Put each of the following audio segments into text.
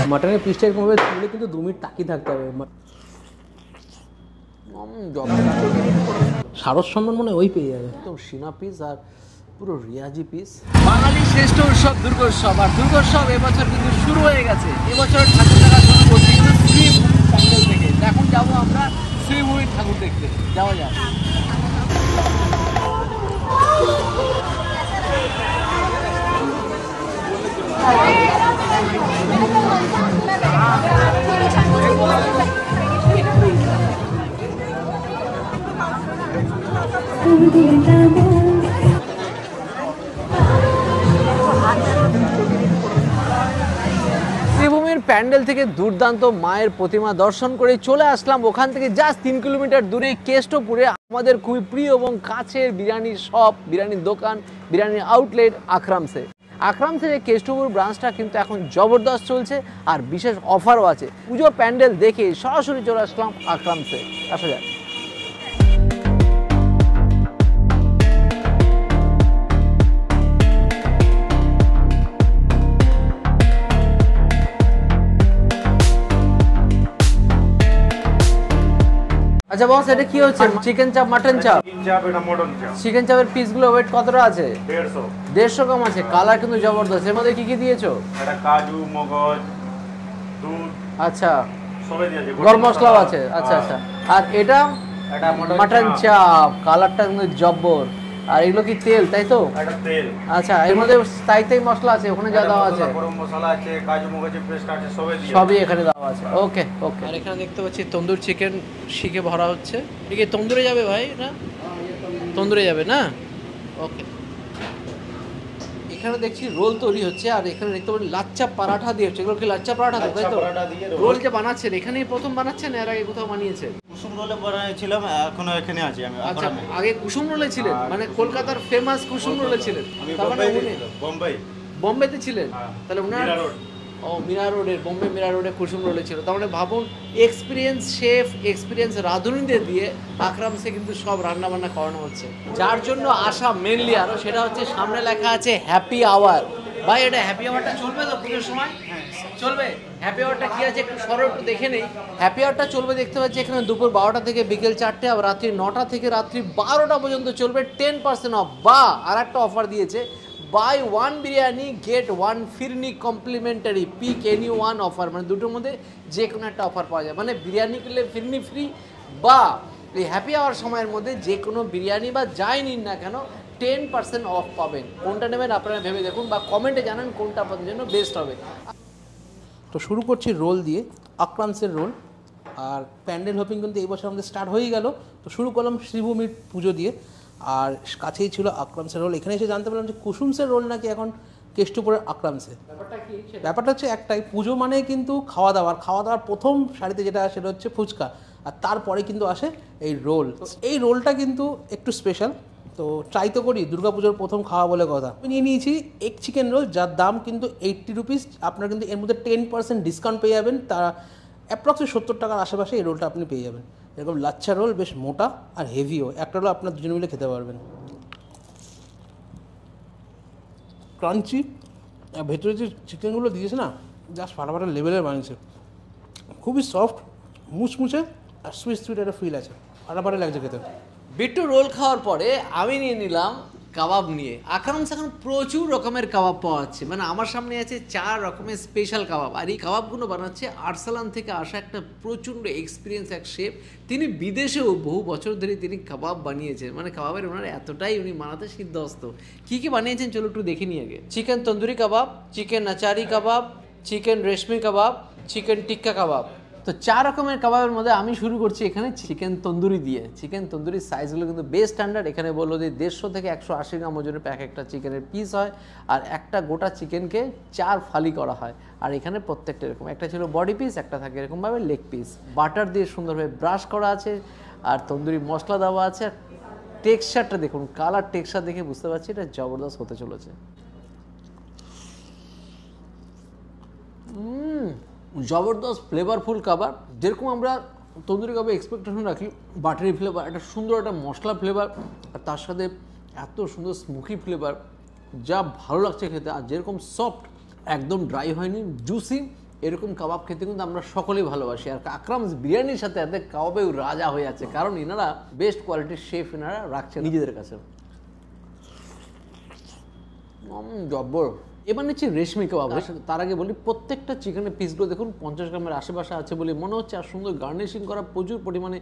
মাটনের পিসটা এরকম ভাবে তুলে কিন্তু 2 মিনিট তাকিয়ে থাকতে হবে। সারস সম্মান মনে ওই পেয়ে যাবে একদম সিনা পিস আর পুরো রিয়াজি পিস। বাঙালির শ্রেষ্ঠ উৎসব দুর্গোৎসব, আর দুর্গোৎসব এবছর কিন্তু শুরু হয়ে গেছে। এবছর ঠাকুর দেখা শুরু করছি কিন্তু শ্রীভূমি প্যান্ডেল থেকে। এখন যাবো আমরা শ্রীভূমির ঠাকুর দেখতে, যাওয়া যাক। শ্রীভূমির প্যান্ডেল থেকে দুর্দান্ত মায়ের প্রতিমা দর্শন করে চলে আসলাম ওখান থেকে জাস্ট 3 কিলোমিটার দূরে কেষ্টপুরে আমাদের খুবই প্রিয় এবং কাছের বিরিয়ানির শপ, বিরিয়ানির দোকান, বিরিয়ানির আউটলেট আকরামসে। আকরামসের এই কেষ্টপুর ব্রাঞ্চটা কিন্তু এখন জবরদস্ত চলছে আর বিশেষ অফারও আছে। পুজো প্যান্ডেল দেখে সরাসরি চলে আসলাম আকরামসে। আসা যায়। আচ্ছা বস, এটা কি হচ্ছে? চিকেন চাপ, মাটন চাপ? চিকেন চাপের পিসগুলো ওয়েট কতটা আছে? 150 গ্রাম আছে। কালার কিন্তু জবরদস্ত। এর মধ্যে কি কি দিয়েছো? এটা কাজু, মগজ, দুধ, আচ্ছা, সবই দিয়েছে, গরম মশলাও আছে। আচ্ছা আচ্ছা। আর এটা মাটন চাপ, কালারটা কিন্তু জব্বর। আর এগুলো কি তেল, তাই তো? এটা তেল। আচ্ছা, এর মধ্যে তাই তাই মশলা আছে, ওখানে যা দেওয়া আছে গরম মশলা আছে, কাজু মগজের পেস্ট আছে, সবই এখানে দেওয়া আছে। ওকে ওকে। আর এখানে দেখতে পাচ্ছি তন্দুর চিকেন শিখে ভরা হচ্ছে। এদিকে তন্দুরে যাবে ভাই? না তন্দুরে যাবে না? ওকে। এখানে দেখছি রোল তৈরি হচ্ছে আর এখানে দেখতে পাচ্ছি লাচ্চা পরাঠা দিয়ে হচ্ছে। এগুলো কি লাচ্চা পরাঠা তো, তাই তো? রোল যে বানাচ্ছেন এখানেই প্রথম বানাচ্ছেন, এর আগে কোথাও বানিয়েছেন? কুসুম রোলে বানিয়েছিলাম, এখনো এখানে আছি আমি। আচ্ছা, আগে কুসুম রোলে ছিলেন, মানে কলকাতার ফেমাস কুসুম রোলে ছিলেন। তার মানে বোম্বেতে ছিলেন। তাহলে উনার মীরা রোডের, বোম্বে মীরা রোডে কুসুম রোলে ছিল। তার মানে ভাবুন, এক্সপিরিয়েন্স শেফ, এক্সপিরিয়েন্স রাঁধুনিদের দিয়ে আকরামসে কিন্তু সব রান্না বান্না করানো হচ্ছে। যার জন্য আসা মেনলি আরও সেটা হচ্ছে সামনে লেখা আছে হ্যাপি আওয়ার। ভাই, এটা হ্যাপি আওয়ারটা চলবে তো পুজোর সময়? চলবে। হ্যাপি আওয়ারটা কি আছে একটু সরো, একটু দেখে নেই। হ্যাপি আওয়ারটা চলবে, দেখতে পাচ্ছি এখানে দুপুর 12টা থেকে বিকেল 4টে, আর রাত্রি 9টা থেকে রাত্রি 12টা পর্যন্ত চলবে। 10% অফ। বা আর একটা অফার দিয়েছে, buy 1 biryani get 1 phirni complimentary, pick any 1 offer. মানে দুটোর মধ্যে যে কোনো একটা অফার পাওয়া যায়। মানে বিরিয়ানি কিনলে ফিরনি ফ্রি, বা এই হ্যাপি আওয়ার সময়ের মধ্যে যে কোনো বিরিয়ানি বা যাই নিন না কেন 10% অফ পাবেন। কোনটা নেবেন আপনারা ভেবে দেখুন বা কমেন্টে জানান কোনটা আপনাদের জন্য বেস্ট হবে। তো শুরু করছি রোল দিয়ে, আকরামসের রোল। আর প্যান্ডেল হপিং কিন্তু এই বছর আমাদের স্টার্ট হয়েই গেল। তো শুরু করলাম শ্রীভূমির পুজো দিয়ে, আর কাছেই ছিল আকরামসের রোল। এখানে এসে জানতে পারলাম যে কুসুমসের রোল নাকি এখন কেষ্টপুরের আকরামসে। ব্যাপারটা হচ্ছে একটাই, পুজো মানে কিন্তু খাওয়া দাওয়ার প্রথম সারিতে যেটা সেটা হচ্ছে ফুচকা, আর তারপরে কিন্তু আসে এই রোল। এই রোলটা কিন্তু একটু স্পেশাল, তো ট্রাই তো করি, দুর্গাপুজোর প্রথম খাওয়া বলে কথা। আমি নিয়ে নিয়েছি এগ চিকেন রোল, যার দাম কিন্তু 80 রুপিস। আপনারা কিন্তু এর মধ্যে 10% ডিসকাউন্ট পেয়ে যাবেন। তারা অ্যাপ্রক্সিমেট 70 টাকার আশেপাশে এই রোলটা আপনি পেয়ে যাবেন। এরকম লাচ্ছা রোল, বেশ মোটা আর হেভিও। একটা রোল আপনার দুজনে মিলে খেতে পারবেন। ক্রাঞ্চি, আর ভেতরে যে চিকেনগুলো দিয়েছে না, জাস্ট ফাটাফাটা লেভেলের বানিয়েছে। খুবই সফট, মুচমুচে আর সুইট সুইট একটা ফিল আছে। ফাটাফাটা লাগছে খেতে। বিট্টু রোল খাওয়ার পরে আমি নিয়ে নিলাম কাবাব নিয়ে। আকরামসে এখন প্রচুর রকমের কাবাব পাওয়া যাচ্ছে। মানে আমার সামনে আছে 4 রকমের স্পেশাল কাবাব, আর এই কাবাবগুলো বানাচ্ছে আর্সালান থেকে আসা একটা প্রচণ্ড এক্সপিরিয়েন্স এক শেফ। তিনি বিদেশেও বহু বছর ধরে তিনি কাবাব বানিয়েছেন। মানে কাবাবের ওনার এতটাই উনি বানাতে সিদ্ধহস্ত। কী কী বানিয়েছেন চলো একটু দেখে নিই আগে। চিকেন তন্দুরি কাবাব, চিকেন নাচারি কাবাব, চিকেন রেশমি কাবাব, চিকেন টিক্কা কাবাব। তো 4 রকমের কাবাবের মধ্যে আমি শুরু করছি এখানে চিকেন তন্দুরি দিয়ে। চিকেন তন্দুরির সাইজগুলো কিন্তু বেশ স্ট্যান্ডার্ড। এখানে বললো যে 150 থেকে 180 গ্রাম ওজনের প্যাক একটা চিকেনের পিস হয়, আর একটা গোটা চিকেনকে 4 ফালি করা হয়। আর এখানে প্রত্যেকটা এরকম, একটা ছিল বডি পিস, একটা থাকে এরকমভাবে লেগ পিস। বাটার দিয়ে সুন্দরভাবে ব্রাশ করা আছে, আর তন্দুরি মশলা দেওয়া আছে। টেক্সচারটা দেখুন, কালার টেক্সচার দেখে বুঝতে পারছি এটা জবরদস্ত হতে চলেছে। জবরদস্ত ফ্লেভারফুল কাবাব। যেরকম আমরা তন্দুরি কাবাবে এক্সপেকটেশন রাখি, বাটারি ফ্লেভার, একটা সুন্দর একটা মশলা ফ্লেভার, আর তার সাথে এত সুন্দর স্মোকি ফ্লেভার, যা ভালো লাগছে খেতে। আর যেরকম সফট, একদম ড্রাই হয়নি, জুসি, এরকম কাবাব খেতে কিন্তু আমরা সকলেই ভালোবাসি। আর আকরামস বিরিয়ানির সাথে এদের কাবাবেও রাজা হয়ে আছে, কারণ এনারা বেস্ট কোয়ালিটির শেফ এনারা রাখছেন নিজেদের কাছে। জব্বর। এবার নিচ্ছি রেশমি কাবাব। তার আগে বলি প্রত্যেকটা চিকেনের পিসগুলো দেখুন 50 গ্রামের আশেপাশে আছে বলে মনে হচ্ছে, আর সুন্দর গার্নিশিং করা, প্রচুর পরিমাণে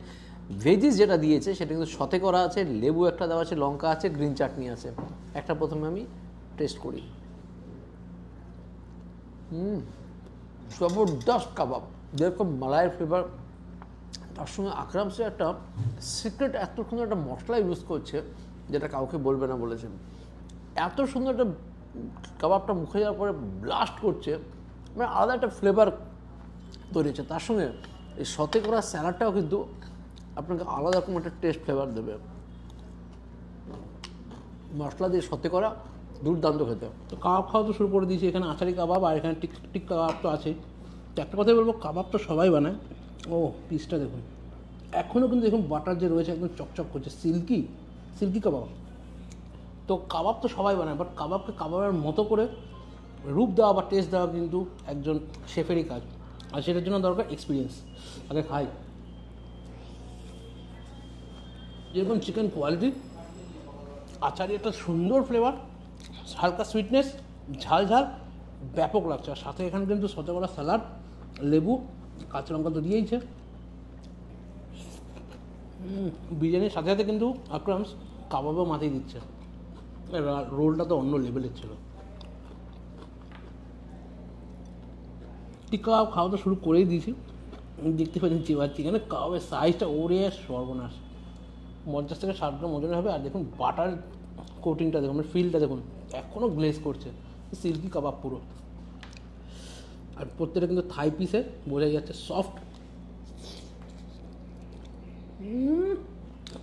ভেজিস যেটা দিয়েছে সেটা কিন্তু সতে করা আছে, লেবু একটা দেওয়া আছে, লঙ্কা আছে, গ্রিন চাটনি আছে। একটা প্রথমে আমি টেস্ট করি। জবরদস্ত কাবাব, যেরকম মালাইয়ের ফ্লেভার, তার সঙ্গে আকরামসে একটা সিক্রেট এত সুন্দর একটা মশলা ইউজ করছে যেটা কাউকে বলবে না বলেছেন। এত সুন্দর একটা কাবাবটা মুখে যাওয়ার পরে ব্লাস্ট করছে, মানে আলাদা একটা ফ্লেভার তৈরি হচ্ছে। তার সঙ্গে এই সতে করা স্যালাডটাও কিন্তু আপনাকে আলাদা রকম একটা টেস্ট ফ্লেভার দেবে। মশলা দিয়ে সতে করা দুর্দান্ত খেতে। তো কাবাব খাওয়া তো শুরু করে দিয়েছি, এখানে আচারি কাবাব আর এখানে টিক কাবাব তো আছেই। তো একটা কথাই বলবো, কাবাব তো সবাই বানায়। ও পিসটা দেখুন, এখনও কিন্তু দেখুন বাটার যে রয়েছে একদম চকচক করছে, সিল্কি কাবাব। তো কাবাব তো সবাই বানায়, বাট কাবাবকে কাবাবের মতো করে রূপ দেওয়া বা টেস্ট দেওয়া কিন্তু একজন শেফেরই কাজ, আর সেটার জন্য দরকার এক্সপিরিয়েন্স। আগে খাই। যেরকম চিকেন কোয়ালিটি, আচারি একটা সুন্দর ফ্লেভার, হালকা সুইটনেস, ঝাল ব্যাপক লাগছে। আর সাথে এখানে কিন্তু সতে করা স্যালাড, লেবু, কাঁচা লঙ্কা তো দিয়েইছে। বিরিয়ানির সাথে সাথে কিন্তু আকরামস কাবাবও মাথায় দিচ্ছে। রোলটা তো অন্য লেভেলের ছিল। টিক্কা কাবাব খাওয়া তো শুরু করেই দিয়েছি, দেখতে পাচ্ছেন চিবাচ্ছি। এখানে কাবাবের সাইজটা ওরে সর্বনাশ, 50 থেকে 60 গ্রাম ওজনের হবে। আর দেখুন বাটার কোটিংটা দেখুন, ফিলটা দেখুন, এখনও গ্লেজ করছে, সিল্কি কাবাব পুরো। আর প্রত্যেকটা কিন্তু থাই পিসে বোঝা যাচ্ছে সফট।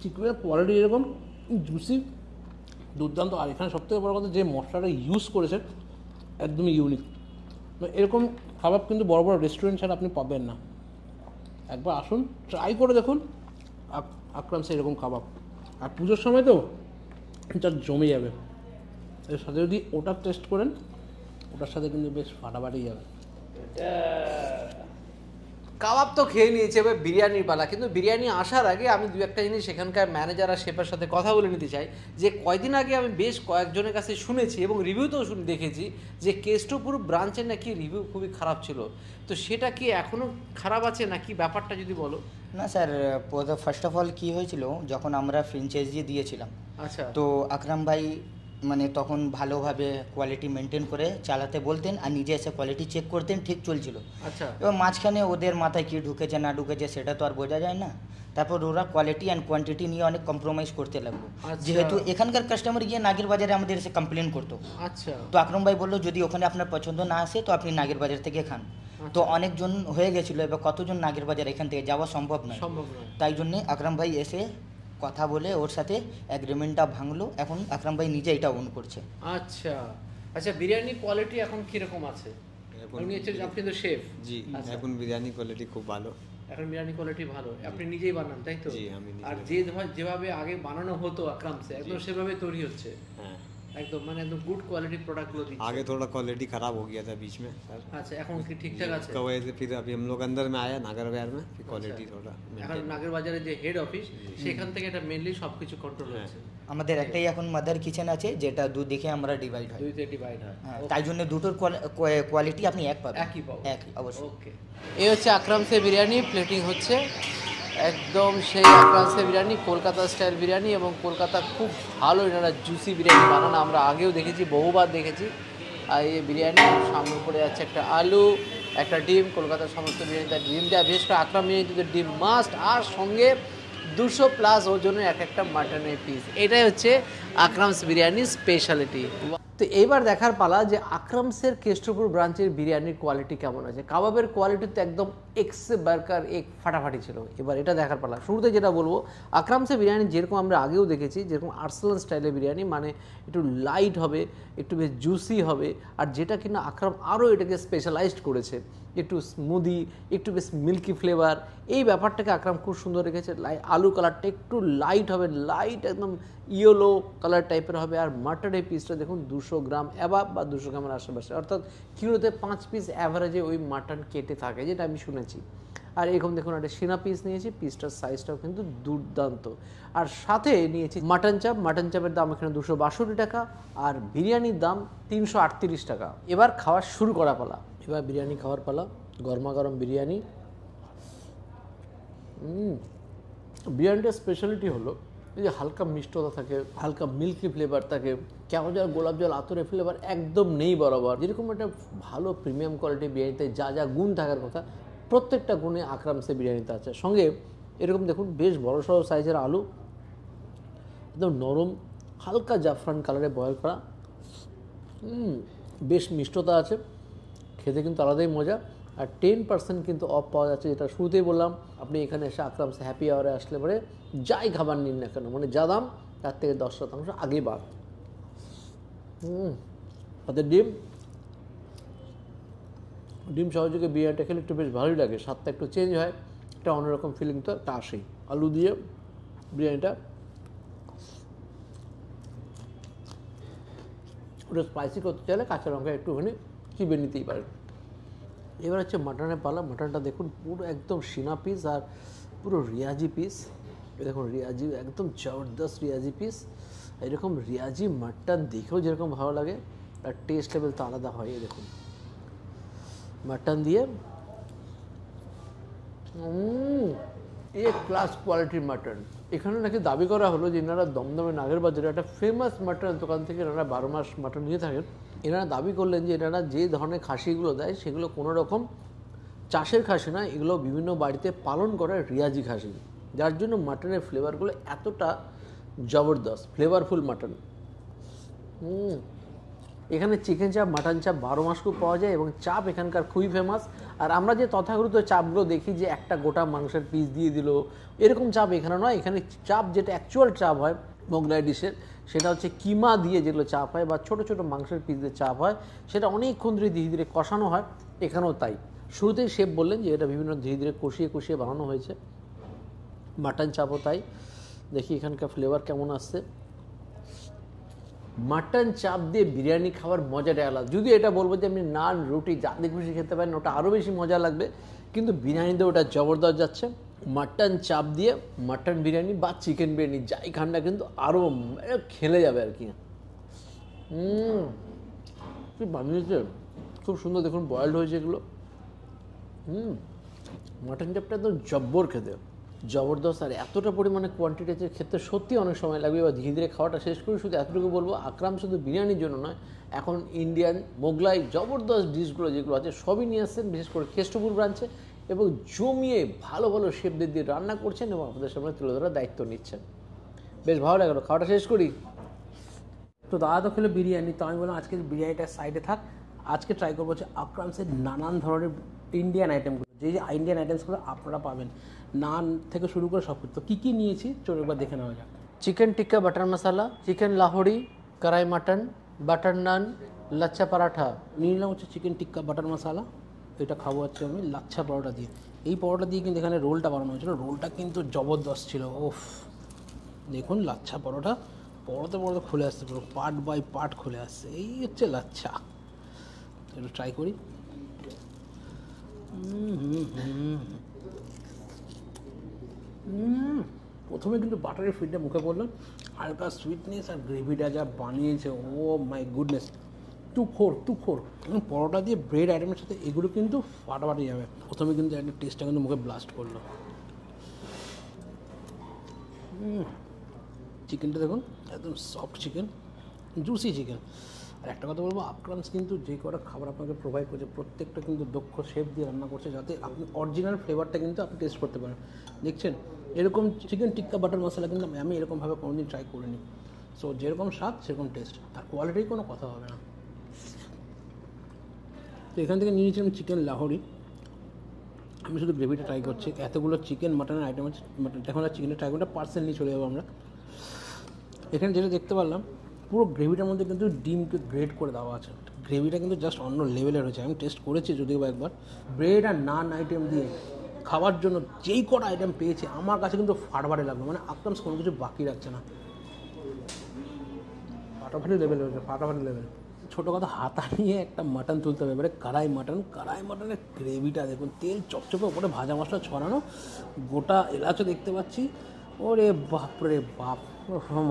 চিকেনের কোয়ালিটি এরকম জুসি, দুর্দান্ত। আর এখানে সবথেকে বড় কথা, যে মশলাটা ইউজ করেছে একদমই ইউনিক। এরকম কাবাব কিন্তু বড় বড় রেস্টুরেন্ট ছাড়া আপনি পাবেন না। একবার আসুন, ট্রাই করে দেখুন আকরামসে এরকম কাবাব। আর পুজোর সময় তো যা জমে যাবে। এর সাথে যদি ওটা টেস্ট করেন, ওটার সাথে কিন্তু বেশ ফাটাফাটি যাবে। কাবাব তো খেয়ে নিয়েছে, এবার বিরিয়ানির পালা। কিন্তু বিরিয়ানি আসার আগে আমি দু একটা জিনিস সেখানকার ম্যানেজার আর শেফের সাথে কথা বলে নিতে চাই। যে কয়দিন আগে আমি বেশ কয়েকজনের কাছে শুনেছি এবং রিভিউতেও দেখেছি যে কেষ্টপুর ব্রাঞ্চের নাকি রিভিউ খুবই খারাপ ছিল। তো সেটা কি এখনও খারাপ আছে নাকি, ব্যাপারটা যদি বলো। না স্যার, ফার্স্ট অফ অল কী হয়েছিল, যখন আমরা ফ্র্যাঞ্চাইজি দিয়েছিলাম, আচ্ছা, তো আকরাম ভাই মানে তখন ভালোভাবে কোয়ালিটি মেনটেন করে চালাতে বলতেন, আর নিজে এসে কোয়ালিটি চেক করতেন, ঠিক চলছিল। আচ্ছা, এবার মাঝখানে ওদের মাথায় কী ঢুকেছে না ঢুকেছে সেটা তো আর বোঝা যায় না। তারপর ওরা কোয়ালিটি অ্যান্ড কোয়ান্টিটি নিয়ে অনেক কম্প্রোমাইজ করতে লাগলো। যেহেতু এখানকার কাস্টমার গিয়ে নাগের বাজারে আমাদের এসে কমপ্লেন করতো। আচ্ছা, তো আকরাম ভাই বললো যদি ওখানে আপনার পছন্দ না আসে তো আপনি নাগের বাজার থেকে খান। তো অনেকজন হয়ে গেছিলো, এবার কতজন নাগের বাজার এখান থেকে যাওয়া সম্ভব নয়। তাই জন্যে আকরাম ভাই এসে কথা বলে ওর সাথে এগ্রিমেন্টটা ভাঙলো। এখন আকরাম ভাই নিজে এটা ওন করছে। আচ্ছা আচ্ছা। বিরিয়ানি কোয়ালিটি এখন কিরকম আছে? আপনি তো শেফ। জি, এখন বিরিয়ানি কোয়ালিটি খুব ভালো। এখন বিরিয়ানি কোয়ালিটি ভালো, আপনি নিজেই বানান তাই তো? জি, আমি নিজে। আর যেভাবে আগে বানানো হতো আকরামসে, একদম সেভাবে তৈরি হচ্ছে। হ্যাঁ, একদম মানে একদম গুড কোয়ালিটি प्रोडक्टগুলো দিচ্ছে। आगे थोड़ा क्वालिटी खराब हो गया था बीच में सर। আচ্ছা, এখন কি ঠিকঠাক আছে? उसकी वजह से फिर अभी हम लोग अंदर में आया नागर बाजार में, फिर क्वालिटी थोड़ा এখন নাগের বাজারে যে হেড অফিস, সেখান থেকে এটা মেইনলি সবকিছু কন্ট্রোল হচ্ছে। আমাদের একটাই এখন মাদার কিচেন আছে, যেটা দুদিকে আমরা ডিভাইড হয়। দুইতে ডিভাইড হয়। হ্যাঁ, তাই জন্য দুটোর কোয়ালিটি আপনি এক পাবেন। একই পাবো। একই, অবশ্যই। ওকে। এই হচ্ছে আকরামসে বিরিয়ানি, প্লেটিং হচ্ছে একদম সেই আকরামসে বিরিয়ানি, কলকাতা স্টাইল বিরিয়ানি। এবং কলকাতা খুব ভালো এনারা জুসি বিরিয়ানি বানানো আমরা আগেও দেখেছি, বহুবার দেখেছি। আর এই বিরিয়ানি সামনে পড়ে যাচ্ছে একটা আলু, একটা ডিম। কলকাতার সমস্ত বিরিয়ানিতে ডিম দেওয়া, বিশেষ করে আকরাম বিরিয়ানিতে ডিম মাস্ট, আর সঙ্গে 200+ ওজনের একটা মাটনের পিস। এটাই হচ্ছে আকরামস বিরিয়ানির স্পেশালিটি। তো এইবার দেখার পালা যে আকরামসের কেষ্টপুর ব্রাঞ্চের বিরিয়ানির কোয়ালিটি কেমন আছে। কাবাবের কোয়ালিটি তো একদম এক্সে বার্কার, এক ফাটাফাটি ছিল। এবার এটা দেখার পালা। শুরুতে যেটা বলবো, আকরামসের বিরিয়ানি যেরকম আমরা আগেও দেখেছি, যেরকম আর্সেলান স্টাইলের বিরিয়ানি, মানে একটু লাইট হবে, একটু বেশ জুসি হবে। আর যেটা কিনা আকরাম আরও এটাকে স্পেশালাইজড করেছে, একটু স্মুদি, একটু বেশ মিল্কি ফ্লেভার। এই ব্যাপারটাকে আকরাম খুব সুন্দর রেখেছে। আলু কালারটা একটু লাইট হবে, লাইট একদম ইয়েলো কালার টাইপের হবে। আর মাটনের পিসটা দেখুন 200 গ্রাম অ্যাবাভ বা 200 গ্রামের আশেপাশে, অর্থাৎ কিলোতে 5 পিস অ্যাভারেজে ওই মাটন কেটে থাকে, যেটা আমি শুনেছি। আর এরকম দেখুন একটা সিনা পিস নিয়েছি, পিসটার সাইজটাও কিন্তু দুর্দান্ত। আর সাথে নিয়েছি মাটন চাপ, মাটন চাপের দাম এখানে 262 টাকা, আর বিরিয়ানির দাম 338 টাকা। এবার খাওয়া শুরু করা পালা, এবার বিরিয়ানি খাওয়ার পালা। গরমা গরম বিরিয়ানি। বিরিয়ানিটার স্পেশালিটি হলো এই যে হালকা মিষ্টতা থাকে, হালকা মিল্কি ফ্লেভার থাকে, কেমন যেন গোলাপ জল আতরের ফ্লেভার একদম নেই বরাবর। যেরকম একটা ভালো প্রিমিয়াম কোয়ালিটির বিরিয়ানিতে যা যা গুণ থাকার কথা প্রত্যেকটা গুণে আকরামসে বিরিয়ানিতে আছে। সঙ্গে এরকম দেখুন বেশ বড় সড়ো সাইজের আলু, একদম নরম হালকা জাফরান কালারে বয়েল করা, বেশ মিষ্টতা আছে, খেতে কিন্তু আলাদাই মজা। আর 10% কিন্তু অফ পাওয়া যাচ্ছে, যেটা শুরুতেই বললাম। আপনি এখানে এসে আকরামসে হ্যাপি আওয়ারে আসলে পরে যাই খাবার নিন না কেন, মানে যা দাম তার থেকে 10% আগে বাদ। তাদের ডিম সহযোগে বিরিয়ানিটা খেলে একটু বেশ ভালোই লাগে, স্বাদটা একটু চেঞ্জ হয়, একটা অন্যরকম ফিলিং তো তা আসেই। আলু দিয়ে বিরিয়ানিটা ওটা স্পাইসি করতে চাইলে কাঁচা লঙ্কা একটুখানি চিবিয়ে নিতেই পারেন। এবার হচ্ছে মাটনের পালা। মাটনটা দেখুন পুরো একদম সিনা পিস আর পুরো রিয়াজি পিস। দেখুন রিয়াজি একদম জবরদস্ত রিয়াজি পিস। এরকম রিয়াজি মাটন দেখেও যেরকম ভালো লাগে, আর টেস্ট লেভেল তো আলাদা হয়। দেখুন মাটন দিয়ে ক্লাস কোয়ালিটির মাটন। এখানে নাকি দাবি করা হলো যে এনারা দমদমে নাগের বাজারে একটা ফেমাস মাটনের দোকান থেকে এনারা 12 মাস মাটন নিয়ে থাকেন। এনারা দাবি করলেন যে এনারা যে ধরনের খাসিগুলো দেয় সেগুলো কোনো রকম চাষের খাসি না, এগুলো বিভিন্ন বাড়িতে পালন করা রিয়াজি খাসি, যার জন্য মাটনের ফ্লেভারগুলো এতটা জবরদস্ত ফ্লেভারফুল মাটন। এখানে চিকেন চাপ, মাটন চাপ 12 মাস খুব পাওয়া যায়, এবং চাপ এখানকার খুবই ফেমাস। আর আমরা যে তথাকথিত চাপগুলো দেখি যে একটা গোটা মাংসের পিস দিয়ে দিল, এরকম চাপ এখানে নয়। এখানে চাপ যেটা অ্যাকচুয়াল চাপ হয় মোগলাই ডিশের, সেটা হচ্ছে কিমা দিয়ে যেগুলো চাপ হয় বা ছোট ছোট মাংসের পিস দিয়ে চাপ হয়, সেটা অনেকক্ষণ ধরে ধীরে ধীরে কষানো হয়। এখানেও তাই। শুরুতেই শেফ বললেন যে এটা বিভিন্ন ধীরে ধীরে কষিয়ে কষিয়ে বানানো হয়েছে। মাটন চাপও তাই। দেখি এখানকার ফ্লেভার কেমন আসছে। মাটন চাপ দিয়ে বিরিয়ানি খাওয়ার মজাটাই আলাদা। যদি এটা বলবো যে আপনি নান রুটি যা দিয়ে খুশি খেতে পারেন, ওটা আরও বেশি মজা লাগবে, কিন্তু বিরিয়ানিতে ওটা জবরদস্ত যাচ্ছে। মাটন চাপ দিয়ে মাটন বিরিয়ানি বা চিকেন বিরিয়ানি যাই খান না কিন্তু আরও খেলে যাবে আর কি। কি বানিয়েছে, খুব সুন্দর। দেখুন বয়েলড হয়েছে এগুলো। মাটন চাপটা একদম জব্বর খেতে, জবরদস্ত। আর এতটা পরিমাণে কোয়ান্টিটি আছে, খেতে সত্যি অনেক সময় লাগবে। এবার ধীরে ধীরে খাওয়াটা শেষ করি। শুধু এতটুকু বলবো, আকরাম শুধু বিরিয়ানির জন্য নয়, এখন ইন্ডিয়ান মোগলাই জবরদস্ত ডিশগুলো যেগুলো আছে সবই নিয়ে আসছেন, বিশেষ করে কেষ্টপুর ব্রাঞ্চে, এবং জমিয়ে ভালো ভালো শেফদের দিয়ে রান্না করছেন এবং আপনাদের সামনে তুলে ধরার দায়িত্ব নিচ্ছেন। বেশ ভালো লাগলো। খাওয়াটা শেষ করি। তো দাদা তো খেলো বিরিয়ানি, তো আমি বললাম আজকে বিরিয়ানিটার সাইডে থাক, আজকে ট্রাই করবো হচ্ছে আকরামসের নানান ধরনের ইন্ডিয়ান আইটেমগুলো, যে যে ইন্ডিয়ান আইটেমসগুলো আপনারা পাবেন, নান থেকে শুরু করে সব কিছু। তো কী কী নিয়েছি চলো একবার দেখে নেওয়া যাক। চিকেন টিক্কা বাটার মশলা, চিকেন লাহোরি, কড়াই মাটন, বাটার নান, লাচ্ছা পরাঠা। নিয়ে নিলাম হচ্ছে চিকেন টিক্কা বাটার মশলা, এটা খাবো হচ্ছে আমি লাচ্ছা পরোটা দিয়ে। এই পরোটা দিয়ে কিন্তু এখানে রোলটা বানানো হয়েছিল, রোলটা কিন্তু জবরদস্ত ছিল। ওফ, দেখুন লাচ্ছা পরোটা পরোতে পরোতে খুলে আসছে, পুরো পার্ট বাই পার্ট খুলে আসছে। এই হচ্ছে লাচ্ছা। একটু ট্রাই করি। প্রথমে কিন্তু বাটারের ফিলটা মুখে পড়লো, হালকা সুইটনেস আর গ্রেভিটা যা বানিয়েছে, ও মাই গুডনেস, তুখোর। পরোটা দিয়ে ব্রেড আইটেমের সাথে এগুলো কিন্তু ফাটাফাটি যাবে। প্রথমে কিন্তু একটা টেস্টটা কিন্তু মুখে ব্লাস্ট করলো। চিকেনটা দেখুন একদম সফট চিকেন, জুসি চিকেন। আর একটা কথা বলবো, আকরামস কিন্তু যে কটা খাবার আপনাকে প্রোভাইড করছে প্রত্যেকটা কিন্তু দক্ষ শেফ দিয়ে রান্না করছে, যাতে আপনি অরিজিনাল ফ্লেভারটা কিন্তু আপনি টেস্ট করতে পারেন। দেখছেন এরকম চিকেন টিক্কা বাটার মশলা কিন্তু আমি এরকমভাবে কোনোদিন ট্রাই করিনি। সো যেরকম স্বাদ সেরকম টেস্ট, আর কোয়ালিটির কোনো কথা হবে না। তো এখান থেকে নিয়ে নিয়েছিলাম চিকেন লাহোরি। আমি শুধু গ্রেভিটা ট্রাই করছি। এতগুলো চিকেন মাটনের আইটেম আছে, এখন আর চিকেনের ট্রাই করতে পার্সেল নিয়ে চলে যাবো আমরা। এখানে যেটা দেখতে পারলাম, পুরো গ্রেভিটার মধ্যে কিন্তু ডিমকে গ্রেট করে দেওয়া আছে। গ্রেভিটা কিন্তু জাস্ট অন্য লেভেলের হয়েছে। আমি টেস্ট করেছি যদিও বা একবার। ব্রেড আর নান আইটেম দিয়ে খাওয়ার জন্য যেই কটা আইটেম পেয়েছে আমার কাছে কিন্তু ফাটবারে লাগলো, মানে আকরামস কোনো কিছু বাকি রাখছে না। ফাটাফাটি লেভেল হয়েছে, ফাটাফাটি লেভেল। ছোটো কথা, হাতা নিয়ে একটা মাটন তুলতে হবে। এবারে কড়াই মাটনের গ্রেভিটা দেখুন, তেল চপচপে ওপরে ভাজা মশলা ছড়ানো, গোটা এলাচও দেখতে পাচ্ছি। ওরে বাপরে বাপ,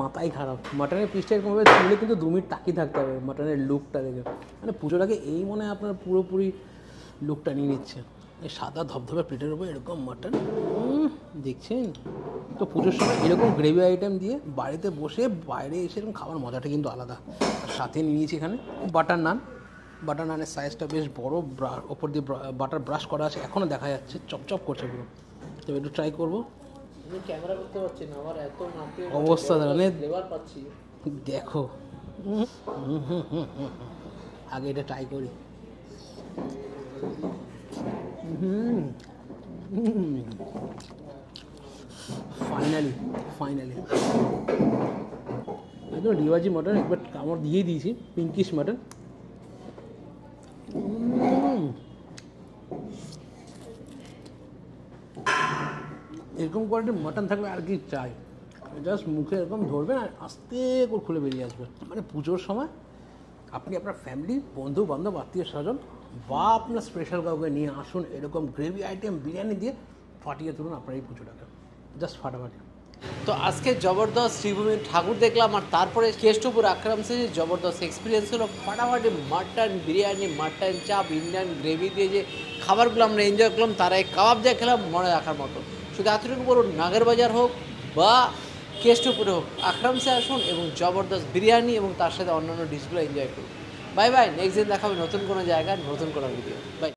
মাথাই খারাপ। মাটনের পিসটা এরকমভাবে তুলে কিন্তু 2 মিনিট তাকিয়ে থাকতে হবে মাটনের লুকটা দেখে। মানে পুজোর আগে এই মনে হয় আপনার পুরোপুরি লুকটা নিয়ে নিচ্ছে। এই সাদা ধবধবে প্লেটের উপর এরকম মাটন দেখছেন তো। পুজোর সময় এরকম গ্রেভি আইটেম দিয়ে বাড়িতে বসে বাইরে এসে এরকম খাওয়ার মজাটা কিন্তু আলাদা। আর সাথে নিয়েছি এখানে বাটার নানের সাইজটা বেশ বড়, ওপর দিয়ে বাটার ব্রাশ করা আছে, এখনও দেখা যাচ্ছে, চপচপ করছে পুরো। তো একটু ট্রাই করবো। ক্যামেরা করতে পারছি না, আমার এত অবস্থা মানে ফ্লেভার পাচ্ছি। দেখো, আগে এটা ট্রাই করি। ফাইনালি একদম রিওয়াজি মাটন একবার কামড় দিয়ে দিয়েছি, পিঙ্কিশ মাটন। এরকম কোয়ালিটির মাটন থাকলে আর কি চাই, জাস্ট মুখে এরকম ধরবেন আর আস্তে করে খুলে বেরিয়ে আসবে। মানে পুজোর সময় আপনি আপনার ফ্যামিলি, বন্ধু বান্ধব, আত্মীয় স্বজন বা আপনার স্পেশাল কাউকে নিয়ে আসুন, এরকম গ্রেভি আইটেম বিরিয়ানি দিয়ে ফাটিয়ে তুলুন আপনার এই পুজোটাকে, জাস্ট ফাটাফাটি। তো আজকে জবরদস্ত শ্রীভূমি ঠাকুর দেখলাম, আর তারপরে কেষ্টপুর আক্রামসে যে জবরদস্ত এক্সপিরিয়েন্স হলো। ফাটাফাটি মাটন বিরিয়ানি, মাটন চাপ, ইন্ডিয়ান গ্রেভি দিয়ে যে খাবারগুলো আমরা এনজয় করলাম, তারা এই কাবাব যা খেলাম মনে রাখার মতো। শুধু এতটুকু বলুন, নাগেরবাজার হোক বা কেষ্টপুরে হোক, আক্রামসে আসুন এবং জবরদস্ত বিরিয়ানি এবং তার সাথে অন্যান্য ডিশগুলো এনজয় করুন। বাই বাই, নেক্সট দিন দেখাবে নতুন কোনো জায়গায় নতুন কোনো ভিডিও। বাই।